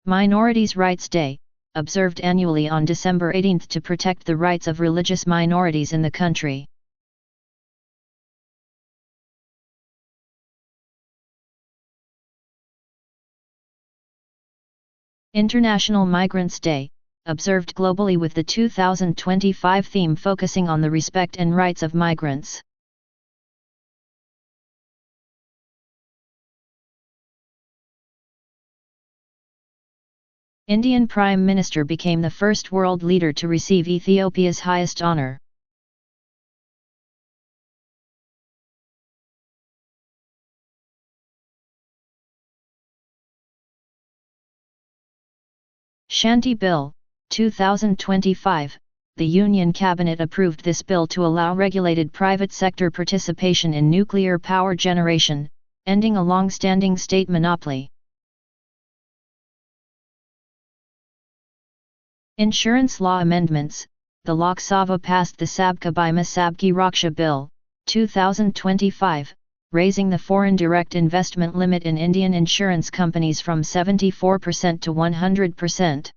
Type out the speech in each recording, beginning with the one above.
Minorities' Rights Day, observed annually on December 18 to protect the rights of religious minorities in the country. International Migrants' Day, observed globally with the 2025 theme focusing on the respect and rights of migrants. Indian Prime Minister became the first world leader to receive Ethiopia's highest honor. Shanti Bill, 2025, the Union Cabinet approved this bill to allow regulated private sector participation in nuclear power generation, ending a long-standing state monopoly. Insurance law amendments. The Lok Sabha passed the Sabka Bima Sabki Raksha Bill, 2025, raising the foreign direct investment limit in Indian insurance companies from 74% to 100%.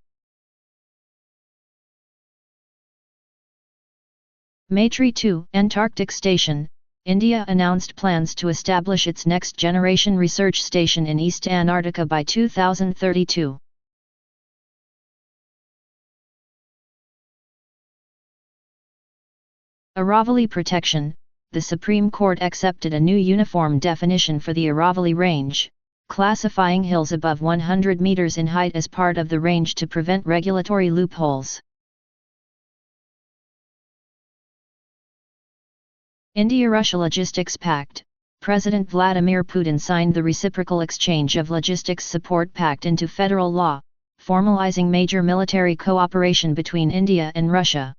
Maitri 2 Antarctic Station. India announced plans to establish its next-generation research station in East Antarctica by 2032. Aravalli Protection. The Supreme Court accepted a new uniform definition for the Aravalli Range, classifying hills above 100 meters in height as part of the range to prevent regulatory loopholes. India-Russia Logistics Pact. President Vladimir Putin signed the Reciprocal Exchange of Logistics Support Pact into federal law, formalizing major military cooperation between India and Russia.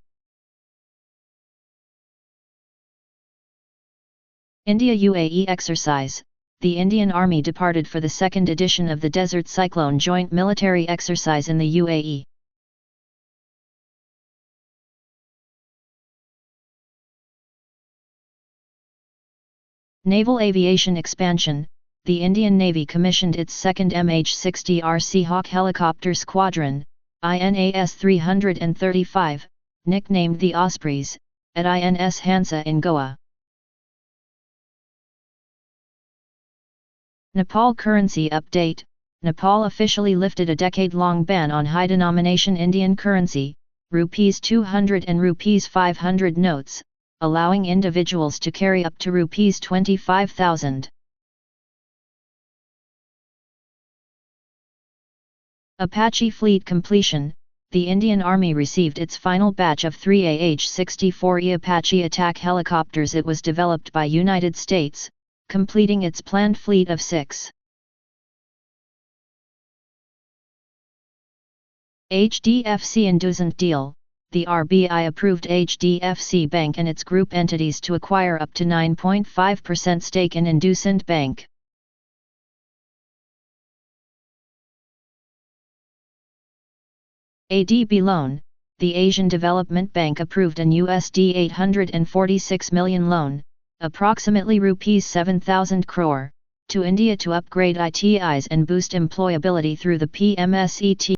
India-UAE exercise. The Indian Army departed for the second edition of the Desert Cyclone Joint Military Exercise in the UAE. Naval aviation expansion. The Indian Navy commissioned its second MH-60R Seahawk helicopter squadron, INAS 335, nicknamed the Ospreys, at INS Hansa in Goa. Nepal currency update. Nepal officially lifted a decade-long ban on high-denomination Indian currency, Rs 200 and Rs 500 notes, allowing individuals to carry up to Rs 25,000. Apache fleet completion. The Indian Army received its final batch of 3 AH-64E Apache attack helicopters. It was developed by United States, completing its planned fleet of 6. HDFC Inducent Deal. The RBI approved HDFC Bank and its group entities to acquire up to 9.5% stake in Inducent Bank. ADB loan. The Asian Development Bank approved an USD 846 million loan, approximately Rs 7,000 crore, to India to upgrade ITIs and boost employability through the PMSET.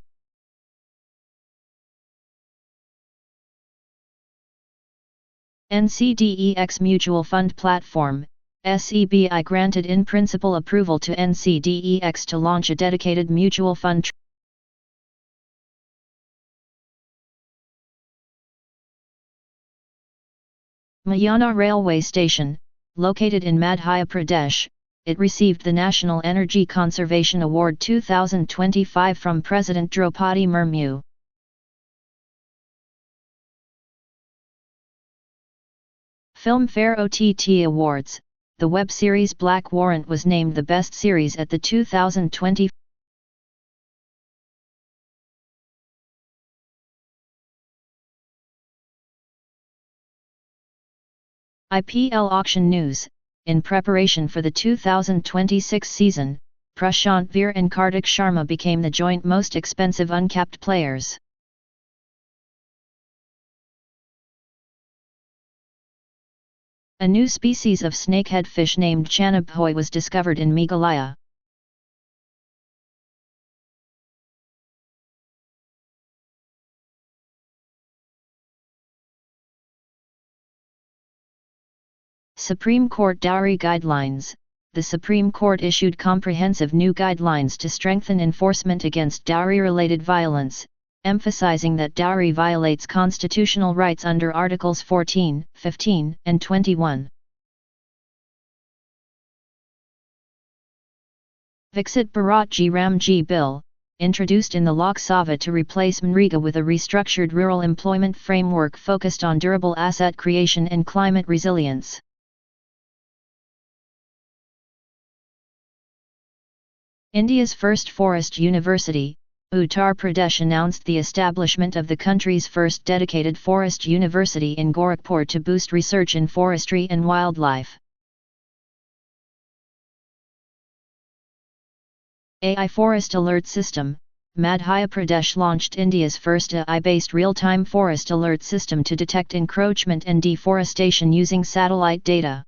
NCDEX Mutual Fund Platform. SEBI granted in-principle approval to NCDEX to launch a dedicated mutual fund. Mayana Railway Station, located in Madhya Pradesh, it received the National Energy Conservation Award 2025 from President Draupadi Murmu. Filmfare OTT Awards. The web series Black Warrant was named the best series at the 2020 IPL auction news. In preparation for the 2026 season, Prashant Veer and Kartik Sharma became the joint most expensive uncapped players. A new species of snakehead fish named Chanabhoi was discovered in Meghalaya. Supreme Court Dowry Guidelines. The Supreme Court issued comprehensive new guidelines to strengthen enforcement against dowry-related violence, emphasizing that dowry violates constitutional rights under Articles 14, 15, and 21. Viksit Bharat Ji Ram Ji Bill, introduced in the Lok Sabha to replace MNREGA with a restructured rural employment framework focused on durable asset creation and climate resilience. India's first forest university, Uttar Pradesh announced the establishment of the country's first dedicated forest university in Gorakhpur to boost research in forestry and wildlife. AI Forest Alert System. Madhya Pradesh launched India's first AI-based real-time forest alert system to detect encroachment and deforestation using satellite data.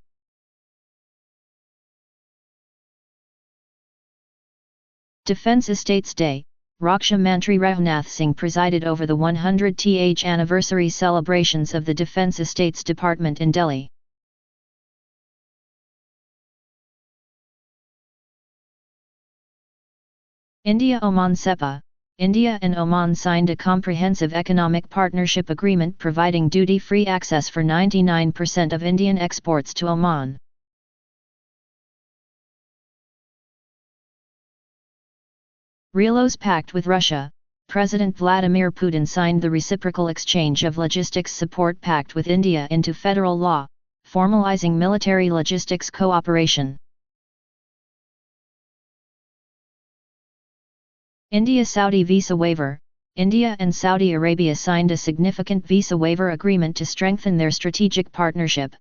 Defence Estates Day. Raksha Mantri Rajnath Singh presided over the 100th anniversary celebrations of the Defence Estates Department in Delhi. India-Oman SEPA. India and Oman signed a comprehensive economic partnership agreement providing duty-free access for 99% of Indian exports to Oman. Relo's pact with Russia. President Vladimir Putin signed the Reciprocal Exchange of Logistics Support Pact with India into federal law, formalizing military logistics cooperation. India-Saudi visa waiver. India and Saudi Arabia signed a significant visa waiver agreement to strengthen their strategic partnership.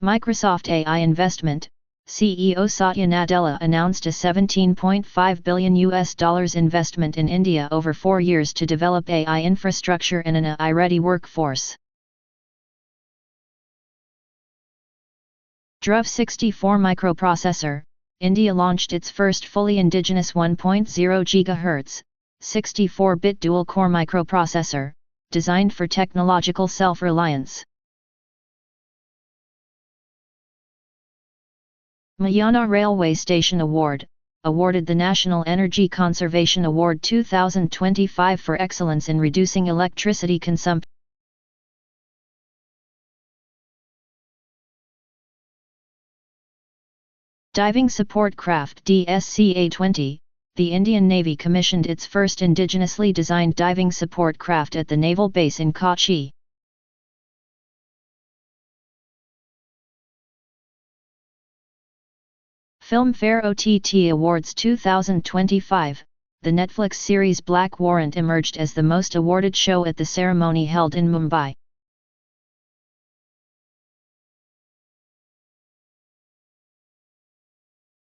Microsoft AI investment. CEO Satya Nadella announced a $17.5 billion investment in India over 4 years to develop AI infrastructure and an AI-ready workforce. Dhruv 64 microprocessor. India launched its first fully indigenous 1.0 GHz, 64-bit dual-core microprocessor, designed for technological self-reliance. Mayana Railway Station Award, awarded the National Energy Conservation Award 2025 for excellence in reducing electricity consumption. Diving Support Craft DSCA-20, the Indian Navy commissioned its first indigenously designed diving support craft at the naval base in Kochi. Filmfare OTT Awards 2025, the Netflix series Black Warrant emerged as the most awarded show at the ceremony held in Mumbai.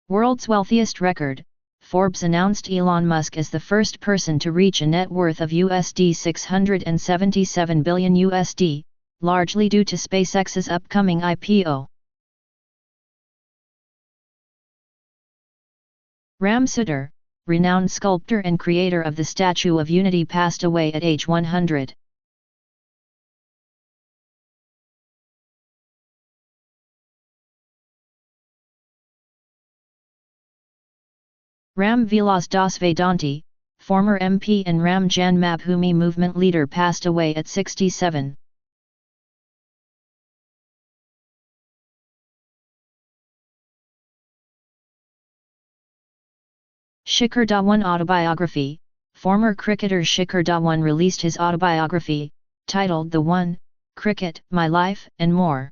World's wealthiest record. Forbes announced Elon Musk as the first person to reach a net worth of $677 billion, largely due to SpaceX's upcoming IPO. Ram Sudhir, renowned sculptor and creator of the Statue of Unity, passed away at age 100. Ram Vilas Das Vedanti, former MP and Ram Janmabhoomi movement leader, passed away at 67. Shikhar Dhawan autobiography. Former cricketer Shikhar Dhawan released his autobiography, titled The One, Cricket, My Life and More.